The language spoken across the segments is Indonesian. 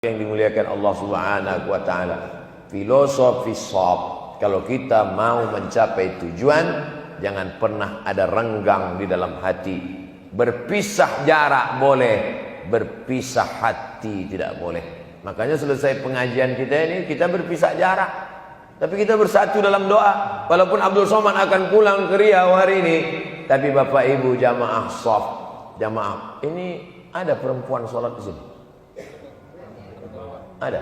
Yang dimuliakan Allah Subhanahu wa taala, filosofi shop, kalau kita mau mencapai tujuan, jangan pernah ada renggang di dalam hati. Berpisah jarak boleh, berpisah hati tidak boleh. Makanya selesai pengajian kita ini, kita berpisah jarak, tapi kita bersatu dalam doa. Walaupun Abdul Somad akan pulang ke Riau hari ini, tapi Bapak Ibu jamaah shop, jamaah ini ada perempuan sholat di sini. Ada.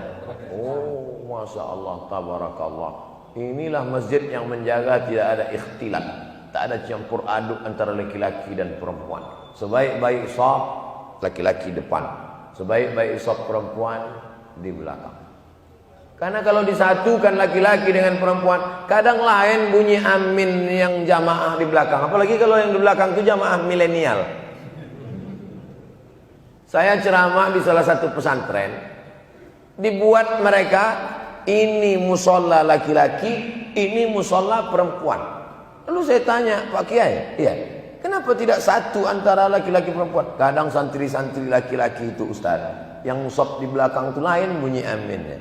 Oh, masya Allah, tabarakallah. Inilah masjid yang menjaga tidak ada ikhtilat, tak ada campur aduk antara laki-laki dan perempuan. Sebaik-baik shaf, laki-laki depan. Sebaik-baik shaf, perempuan di belakang. Karena kalau disatukan laki-laki dengan perempuan, kadang lain bunyi amin yang jamaah di belakang. Apalagi kalau yang di belakang itu jamaah milenial. Saya ceramah di salah satu pesantren. Dibuat mereka, ini musola laki-laki, ini musola perempuan. Lalu saya tanya, Pak Kiai, iya, kenapa tidak satu antara laki-laki perempuan? Kadang santri-santri laki-laki itu Ustaz, yang musab di belakang itu lain bunyi aminnya.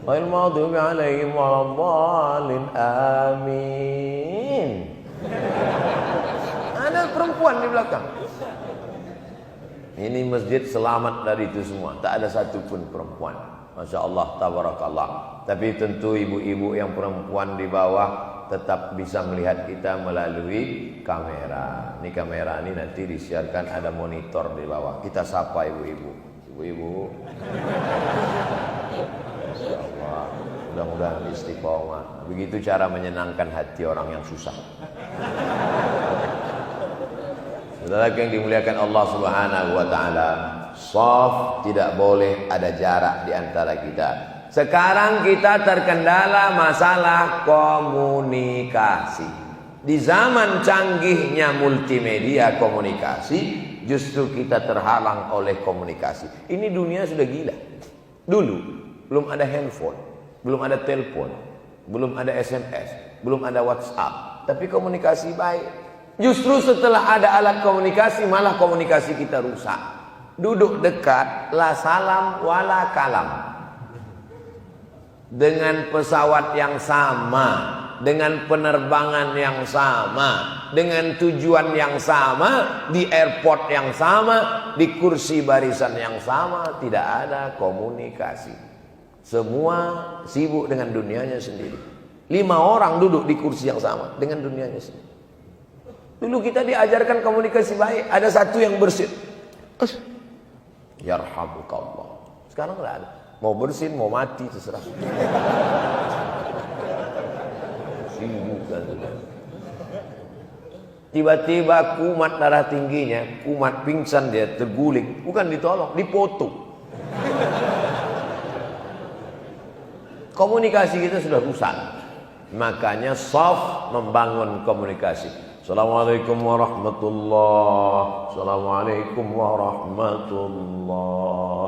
Wal maghdubi alaihim waladhdallin, amin. Ada perempuan di belakang. Ini masjid selamat dari itu semua, tak ada satupun perempuan. Masya Allah, tabarakallah. Tapi tentu ibu-ibu yang perempuan di bawah tetap bisa melihat kita melalui kamera. Ini kamera ini nanti disiarkan, ada monitor di bawah. Kita sapa ibu-ibu. Ibu-ibu. Masya Allah. Mudah-mudahan istiqomah. Begitu cara menyenangkan hati orang yang susah. Saudara yang dimuliakan Allah Subhanahu wa taala, shaf tidak boleh ada jarak di antara kita. Sekarang kita terkendala masalah komunikasi. Di zaman canggihnya multimedia komunikasi, justru kita terhalang oleh komunikasi. Ini dunia sudah gila. Dulu belum ada handphone, belum ada telepon, belum ada SMS, belum ada WhatsApp, tapi komunikasi baik. Justru setelah ada alat komunikasi, malah komunikasi kita rusak. Duduk dekat, la salam wala kalam. Dengan pesawat yang sama, dengan penerbangan yang sama, dengan tujuan yang sama, di airport yang sama, di kursi barisan yang sama, tidak ada komunikasi. Semua sibuk dengan dunianya sendiri. 5 orang duduk di kursi yang sama dengan dunianya sendiri. Dulu kita diajarkan komunikasi baik. Ada satu yang bersin, yarhamukallah. Sekarang enggak ada. Mau bersin, mau mati, terserah. Tiba-tiba kumat darah tingginya, kumat pingsan, dia terguling. Bukan ditolong, dipoto. Komunikasi kita sudah rusak. Makanya shaf membangun komunikasi. Assalamualaikum warahmatullah. Assalamualaikum warahmatullah.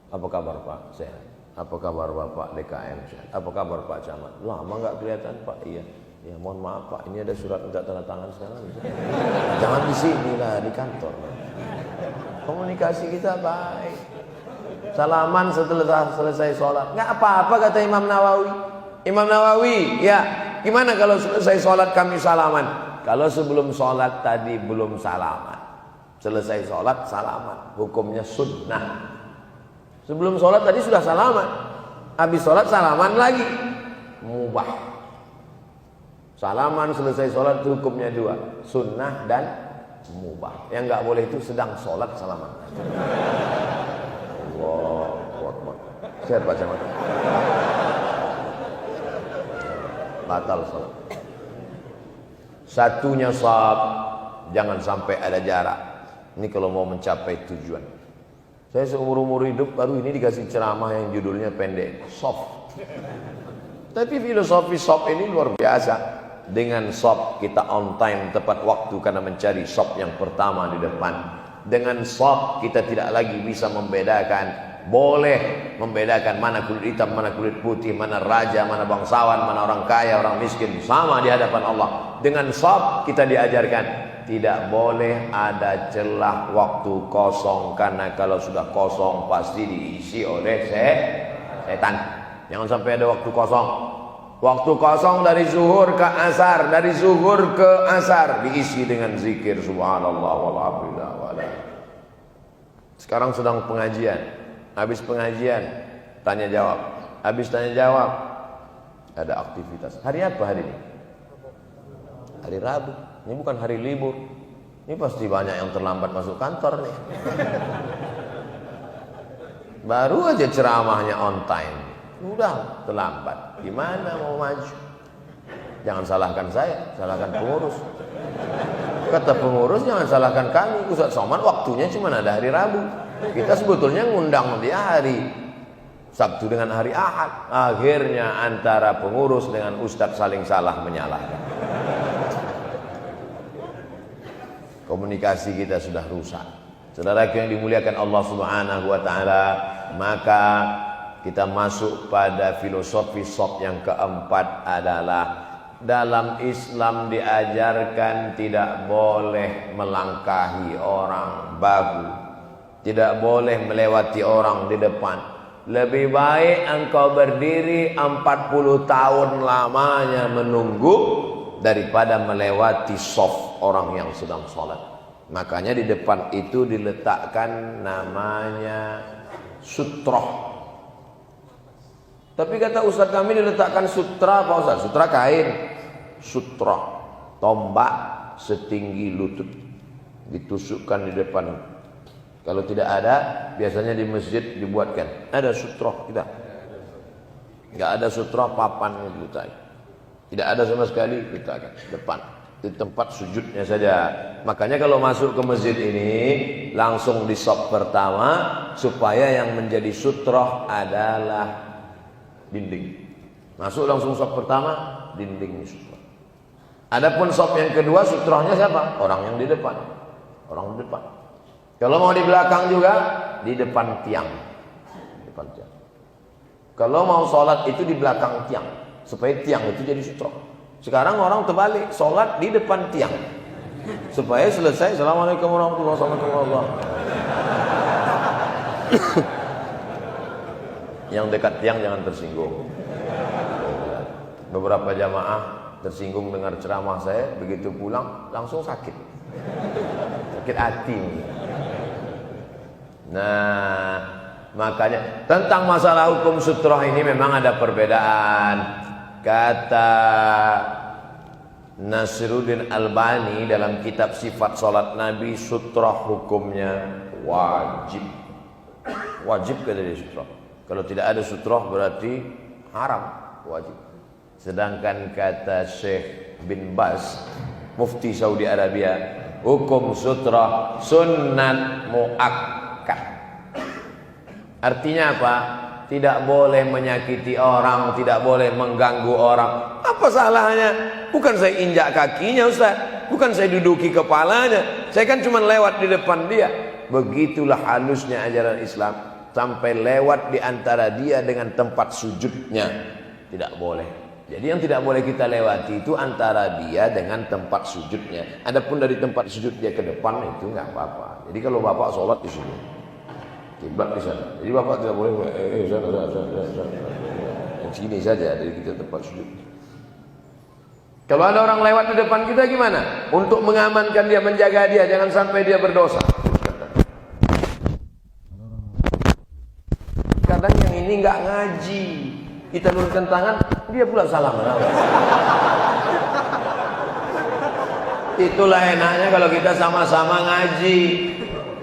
Apa kabar Pak? Sehat. Apa kabar Bapak DKM? Sehat. Apa kabar Pak Camat? Lama nggak kelihatan Pak. Iya. Ya mohon maaf Pak. Ini ada surat minta tanda tangan sekarang. Jangan di sini lah, di kantor. Komunikasi kita baik. Salaman setelah selesai sholat. Nggak apa-apa kata Imam Nawawi. Imam Nawawi, ya, gimana kalau selesai sholat kami salaman? Kalau sebelum sholat tadi belum salaman, selesai sholat salaman, hukumnya sunnah. Sebelum sholat tadi sudah salaman, habis sholat salaman lagi, mubah. Salaman selesai sholat hukumnya 2, sunnah dan mubah. Yang nggak boleh itu sedang sholat salaman. Allahu Akbar. Sehat Pak Camat. Batal salat. Satunya shaf, jangan sampai ada jarak. Ini kalau mau mencapai tujuan. Saya seumur-umur hidup baru ini dikasih ceramah yang judulnya pendek, shaf. Tapi filosofi shaf ini luar biasa. Dengan shaf kita on time, tepat waktu karena mencari shaf yang pertama di depan. Dengan shaf kita tidak lagi bisa membedakan. Boleh membedakan mana kulit hitam, mana kulit putih, mana raja, mana bangsawan, mana orang kaya, orang miskin, sama di hadapan Allah. Dengan shaf kita diajarkan tidak boleh ada celah waktu kosong, karena kalau sudah kosong pasti diisi oleh setan. Jangan sampai ada waktu kosong. Waktu kosong dari zuhur ke asar, dari zuhur ke asar diisi dengan zikir subhanallah walhamdulillah wala. Sekarang sedang pengajian, habis pengajian tanya jawab, habis tanya jawab ada aktivitas. Hari apa hari ini? Hari Rabu. Ini bukan hari libur. Ini pasti banyak yang terlambat masuk kantor nih. Baru aja ceramahnya on time, udah terlambat. Gimana mau maju? Jangan salahkan saya, salahkan pengurus. Kata pengurus jangan salahkan kami. Ustaz Somad waktunya cuma ada hari Rabu. Kita sebetulnya ngundang dia hari Sabtu dengan hari Ahad. Akhirnya antara pengurus dengan ustaz saling salah menyalahkan. Komunikasi kita sudah rusak. Saudaraku yang dimuliakan Allah Subhanahu wa taala, maka kita masuk pada filosofi sop yang keempat adalah dalam Islam diajarkan tidak boleh melangkahi orang bahu, tidak boleh melewati orang di depan. Lebih baik engkau berdiri 40 tahun lamanya menunggu daripada melewati saf orang yang sedang sholat. Makanya di depan itu diletakkan namanya sutroh. Tapi kata ustaz kami diletakkan sutra apa ustaz? Sutra kain. Sutroh, tombak setinggi lutut ditusukkan di depan. Kalau tidak ada, biasanya di masjid dibuatkan. Ada sutroh kita. Enggak ada sutroh, papan yang diletakkan. Tidak ada sama sekali, kita akan depan di tempat sujudnya saja. Makanya kalau masuk ke masjid ini langsung di sop pertama, supaya yang menjadi sutroh adalah dinding. Masuk langsung sop pertama, dinding sutroh. Adapun sop yang kedua, sutrohnya siapa? Orang yang di depan. Orang di depan. Kalau mau di belakang juga, di depan tiang. Depan tiang. Kalau mau sholat itu di belakang tiang, supaya tiang itu jadi sutroh. Sekarang orang terbalik, sholat di depan tiang, supaya selesai assalamualaikum warahmatullahi wabarakatuh. Yang dekat tiang jangan tersinggung. Beberapa jamaah tersinggung dengar ceramah saya, begitu pulang langsung sakit hati. Nah, makanya tentang masalah hukum sutroh ini memang ada perbedaan. Kata Nasiruddin Albani dalam kitab Sifat Salat Nabi, sutroh hukumnya wajib. Wajib kata dia sutroh. Kalau tidak ada sutroh berarti haram, wajib. Sedangkan kata Syekh bin Baz, Mufti Saudi Arabia, hukum sutroh sunnat muakkad. Artinya apa? Tidak boleh menyakiti orang, tidak boleh mengganggu orang. Apa salahnya? Bukan saya injak kakinya Ustaz, bukan saya duduki kepalanya, saya kan cuma lewat di depan dia. Begitulah halusnya ajaran Islam, sampai lewat di antara dia dengan tempat sujudnya. Tidak boleh. Jadi yang tidak boleh kita lewati itu antara dia dengan tempat sujudnya. Adapun dari tempat sujud dia ke depan itu nggak apa-apa. Jadi kalau bapak sholat di sini, kiblat di sana. Jadi bapak tidak boleh sini saja dari kita tempat sujud. Kalau ada orang lewat di depan kita gimana? Untuk mengamankan dia, menjaga dia, jangan sampai dia berdosa. Kadang yang ini nggak ngaji, kita luruskan tangan, dia pula salah menawar. Itulah enaknya kalau kita sama-sama ngaji.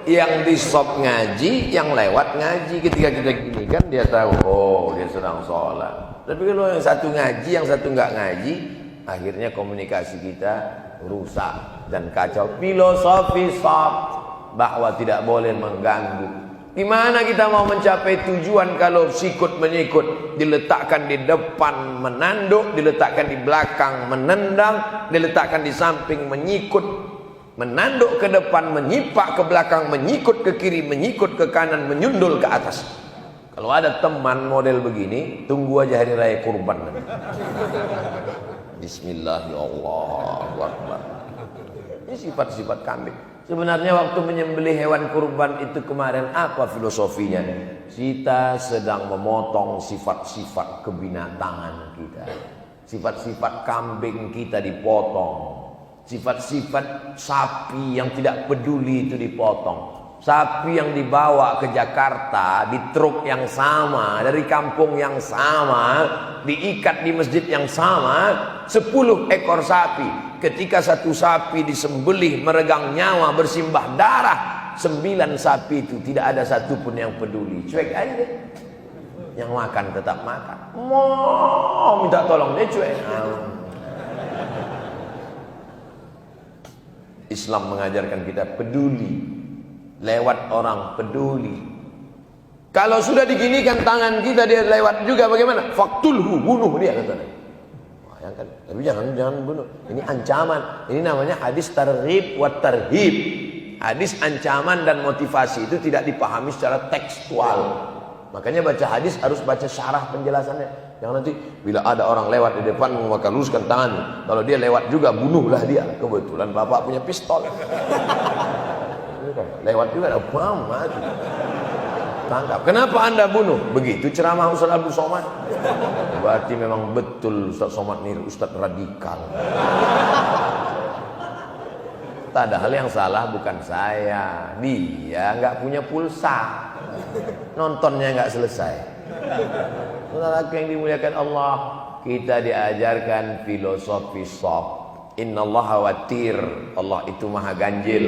Yang di sop ngaji, yang lewat ngaji. Ketika kita gini kan dia tahu, oh dia sedang sholat. Tapi kalau yang satu ngaji, yang satu nggak ngaji, akhirnya komunikasi kita rusak dan kacau. Filosofi sop bahwa tidak boleh mengganggu. Gimana kita mau mencapai tujuan kalau sikut menyikut, diletakkan di depan menanduk, diletakkan di belakang menendang, diletakkan di samping menyikut, menanduk ke depan, menyipak ke belakang, menyikut ke kiri, menyikut ke kanan, menyundul ke atas. Kalau ada teman model begini, tunggu aja hari raya kurban. Bismillahirrahmanirrahim. Ini sifat-sifat kambing. Sebenarnya waktu menyembelih hewan kurban itu kemarin apa filosofinya? Kita sedang memotong sifat-sifat kebinatangan kita. Sifat-sifat kambing kita dipotong. Sifat-sifat sapi yang tidak peduli itu dipotong. Sapi yang dibawa ke Jakarta di truk yang sama, dari kampung yang sama, diikat di masjid yang sama, 10 ekor sapi. Ketika satu sapi disembelih meregang nyawa bersimbah darah, 9 sapi itu tidak ada satupun yang peduli. Cuek aja deh. Yang makan tetap makan. Mau minta tolong dia cuek. Islam mengajarkan kita peduli. Lewat orang peduli. Kalau sudah diginikan tangan kita dia lewat juga bagaimana? Faktulhu, bunuh dia katanya. Bayangkan, tapi jangan bunuh. Ini ancaman. Ini namanya hadis targhib wa tarhib. Hadis ancaman dan motivasi itu tidak dipahami secara tekstual. Makanya baca hadis harus baca syarah penjelasannya. Jangan nanti bila ada orang lewat di depan maka luruskan tangan. Kalau dia lewat juga bunuhlah dia. Kebetulan bapak punya pistol. Lewat juga ada bom mati. Tangkap. Kenapa anda bunuh? Begitu ceramah Ustaz Abdul Somad. Berarti memang betul Ustaz Somad ini Ustaz radikal. Padahal yang salah bukan saya. Dia nggak punya pulsa. Nontonnya nggak selesai. Saudara yang dimuliakan Allah, kita diajarkan filosofi soft. Innallaha watir, Allah itu maha ganjil.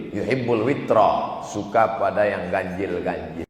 Yuhibbul witra, suka pada yang ganjil-ganjil.